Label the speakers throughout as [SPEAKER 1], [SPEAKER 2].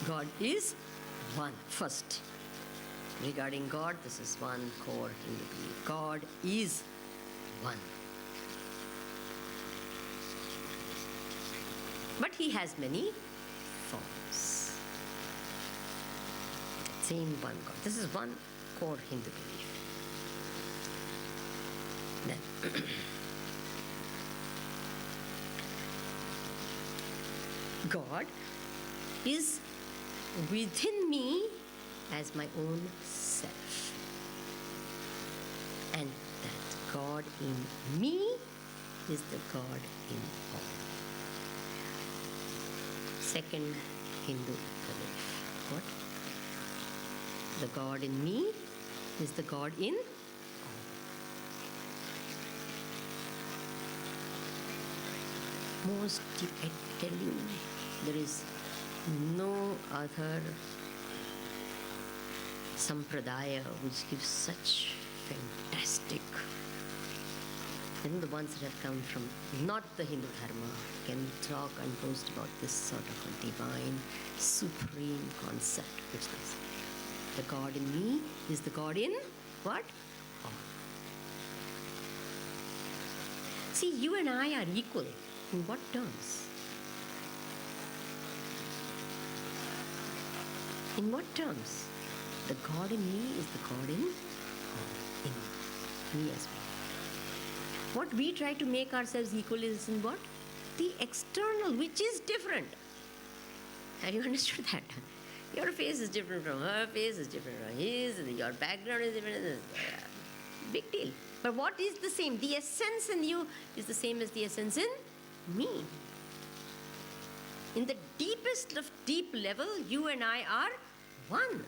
[SPEAKER 1] God is one. First, regarding God, this is one core Hindu belief. God is one. But he has many forms. Same one God. This is one core Hindu belief. Then God is within me as my own self. And that God in me is the God in all. Second Hindu belief. What? The God in me is the God in all. Most deep, I tell you, there is no other sampradaya which gives such fantastic, the ones that have come from not the Hindu Dharma can talk and boast about this sort of a divine, supreme concept, which is the God in me is the God in what? All. See, you and I are equal. In what terms? In what terms? The God in me is the God in all. In me as well. What we try to make ourselves equal is in what? The external, which is different. Have you understood that? Your face is different from her face, is different from his, your background is different. Big deal. But what is the same? The essence in you is the same as the essence in me. In the deepest of deep level, you and I are one.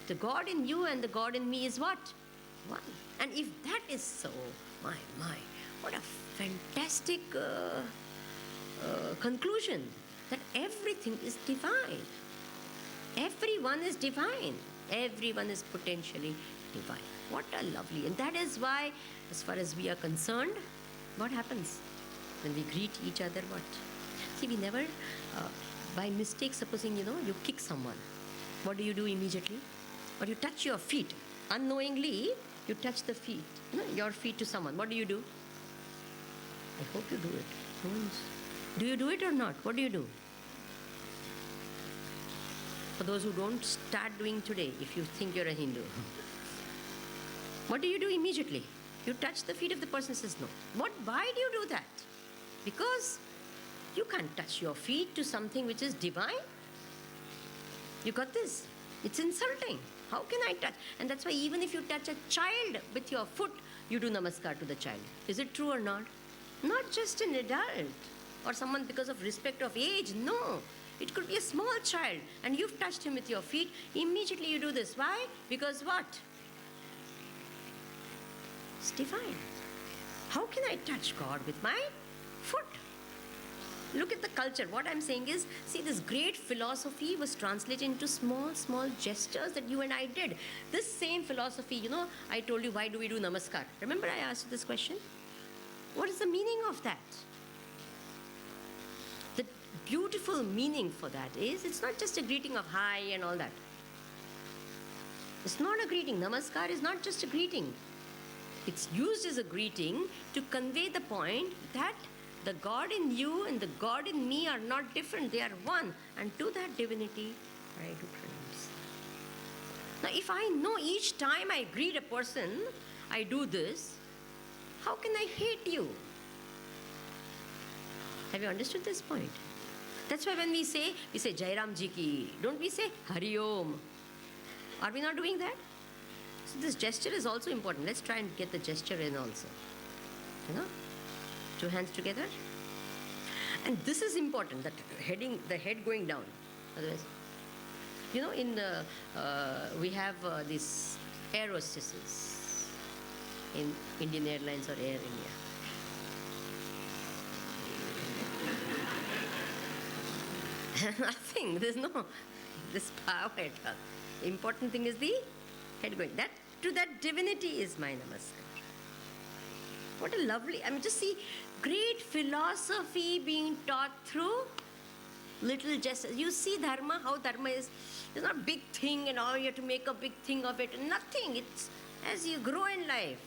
[SPEAKER 1] The God in you and the God in me is what? One. And if that is so, my, what a fantastic conclusion, that everything is divine. Everyone is divine. Everyone is potentially divine. What a lovely, and that is why, as far as we are concerned, what happens? When we greet each other, what? See, we never, by mistake, supposing, you kick someone. What do you do immediately? Or you touch your feet. Unknowingly, you touch the feet, your feet to someone. What do you do? I hope you do it. Do you do it or not? What do you do? For those who don't, start doing today, if you think you're a Hindu. What do you do immediately? You touch the feet of the person, says no. Why do you do that? Because you can't touch your feet to something which is divine. You got this? It's insulting. How can I touch? And that's why even if you touch a child with your foot, you do namaskar to the child. Is it true or not? Not just an adult or someone because of respect of age. No. It could be a small child and you've touched him with your feet. Immediately you do this. Why? Because what? It's divine. How can I touch God with my foot? Look at the culture. What I'm saying is, see, this great philosophy was translated into small, small gestures that you and I did. This same philosophy, I told you, why do we do namaskar? Remember I asked you this question? What is the meaning of that? The beautiful meaning for that is, it's not just a greeting of hi and all that. It's not a greeting. Namaskar is not just a greeting. It's used as a greeting to convey the point that the God in you and the God in me are not different. They are one. And to that divinity, I do pronounce. Now, if I know each time I greet a person, I do this, how can I hate you? Have you understood this point? That's why when we say Jai Ram Ji ki, don't we say Hari Om? Are we not doing that? So this gesture is also important. Let's try and get the gesture in also. Two hands together. And this is important, that the head going down. Otherwise, we have these air hostesses in Indian Airlines or Air India. Nothing. There's no this power at all. Important thing is the head going. That to that divinity is my namaskar. What a lovely, just see, great philosophy being taught through little gestures. You see dharma, how dharma is. It's not a big thing and all you have to make a big thing of it. Nothing. It's as you grow in life,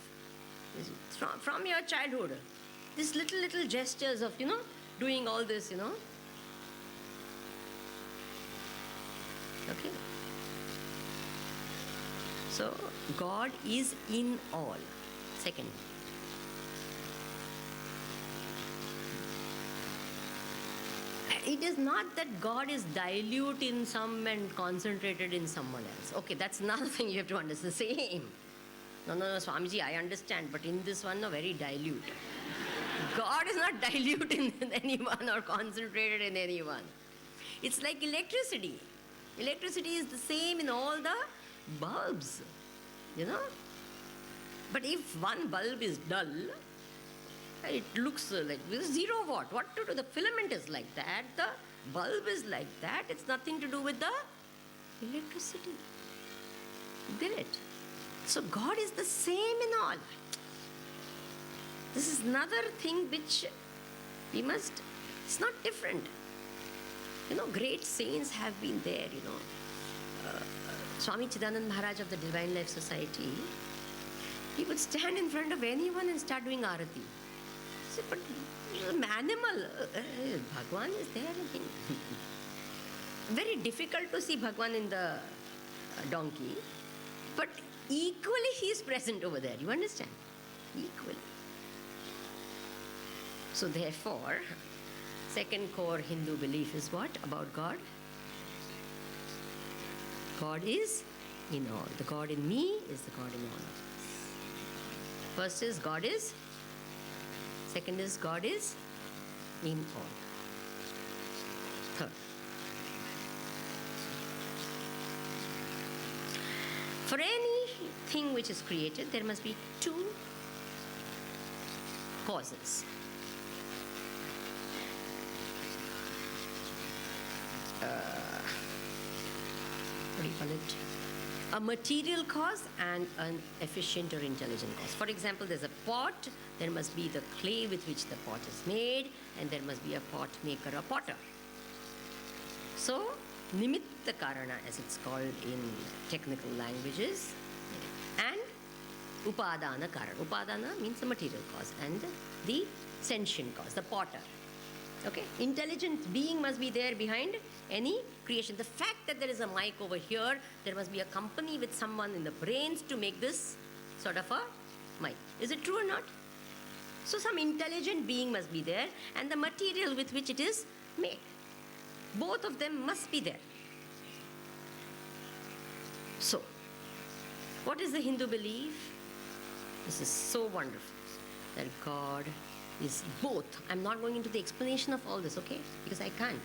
[SPEAKER 1] from your childhood, these little gestures of, doing all this, Okay. So, God is in all. Second. It is not that God is dilute in some and concentrated in someone else. Okay, that's another thing you have to understand. Same. No, Swamiji, I understand, but in this one, no, very dilute. God is not dilute in anyone or concentrated in anyone. It's like electricity. Electricity is the same in all the bulbs, But if one bulb is dull, it looks like 0 watt. What to do? The filament is like that. The bulb is like that. It's nothing to do with the electricity. Get it? So God is the same in all. This is another thing which we must, it's not different. Great saints have been there, Swami Chidanand Maharaj of the Divine Life Society, he would stand in front of anyone and start doing arati. Say, but I'm animal. Bhagwan is there in him. Very difficult to see Bhagwan in the donkey, but equally he is present over there. You understand? Equally. So therefore, second core Hindu belief is what about God? God is in all. The God in me is the God in all of us. First is God is. Second is God is in all. Third. For anything which is created, there must be two causes. What do you call it? A material cause and an efficient or intelligent cause. For example, there's a pot, there must be the clay with which the pot is made, and there must be a pot maker, a potter. So, nimitta karana, as it's called in technical languages, and upadana karana. Upadana means the material cause, and the sentient cause, the potter. Okay? Intelligent being must be there behind any creation. The fact that there is a mic over here, there must be a company with someone in the brains to make this sort of a mic. Is it true or not? So some intelligent being must be there, and the material with which it is made. Both of them must be there. So, what is the Hindu belief? This is so wonderful, that God is both. I'm not going into the explanation of all this, okay? Because I can't.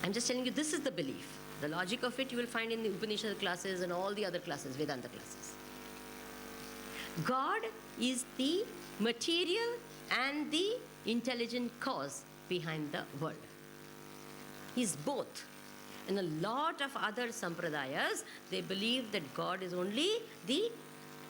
[SPEAKER 1] I'm just telling you this is the belief. The logic of it you will find in the Upanishad classes and all the other classes, Vedanta classes. God is the material and the intelligent cause behind the world. He's both. In a lot of other sampradayas, they believe that God is only the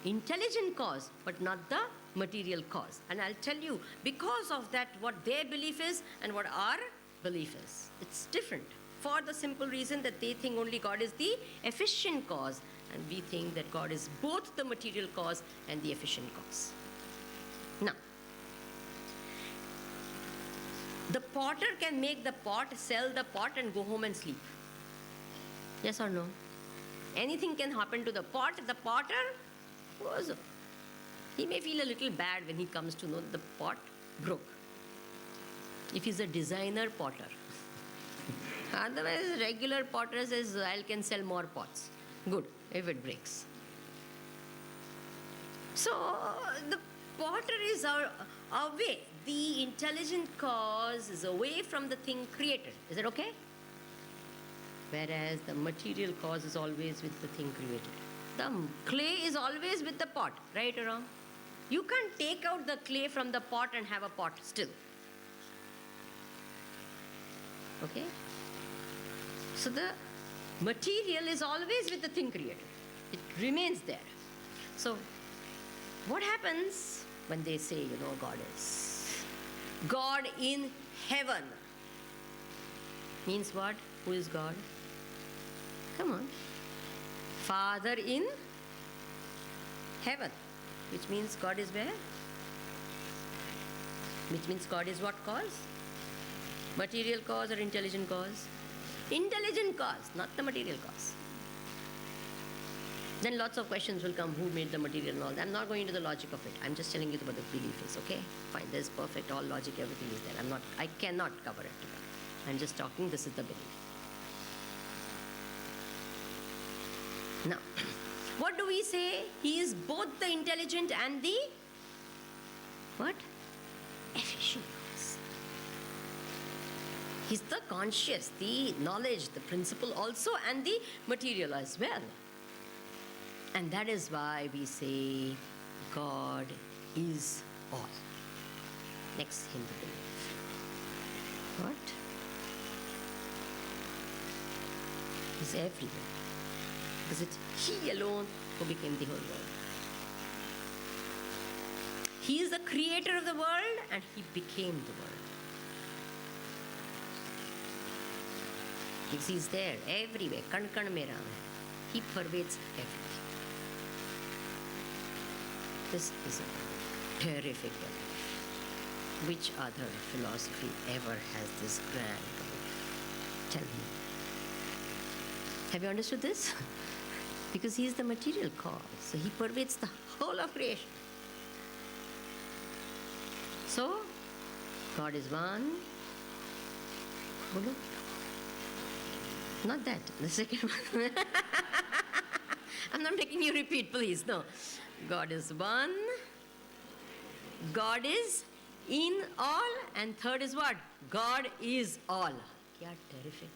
[SPEAKER 1] intelligent cause, but not the material cause. And I'll tell you, because of that, what their belief is and what our belief is. It's different. For the simple reason that they think only God is the efficient cause, and we think that God is both the material cause and the efficient cause. Now, the potter can make the pot, sell the pot, and go home and sleep. Yes or no? Anything can happen to the pot. The potter he may feel a little bad when he comes to know the pot broke. If he's a designer potter. Otherwise, regular potter says, I can sell more pots. Good, if it breaks. So, the potter is away. The intelligent cause is away from the thing created. Is that okay? Whereas the material cause is always with the thing created. The clay is always with the pot, right or wrong? You can't take out the clay from the pot and have a pot still. Okay? So the material is always with the thing created. It remains there. So what happens when they say, God is? God in heaven. Means what? Who is God? Come on. Father in heaven. Which means God is where? Which means God is what cause? Material cause or intelligent cause? Intelligent cause, not the material cause. Then lots of questions will come, who made the material and all that. I'm not going into the logic of it. I'm just telling you what the belief is, okay? Fine, there's perfect, all logic, everything is there. I cannot cover it together. I'm just talking, this is the belief. Now, what do we say? He is both the intelligent and the what? Efficient cause. He's the conscious, the knowledge, the principle also, and the material as well. And that is why we say God is all. Next Hindu belief. What? He's everywhere. Because it's He alone who became the whole world. He is the creator of the world and He became the world. Because He's there everywhere. Kan kan mein Ram hai. He pervades everything. This is a terrific belief. Which other philosophy ever has this grand belief? Tell me. Have you understood this? Because He is the material cause. So He pervades the whole of creation. So, God is one. Bolo? Not that. The second one. I'm not making you repeat, please. No. God is one. God is in all. And third is what? God is all. Kya terrific.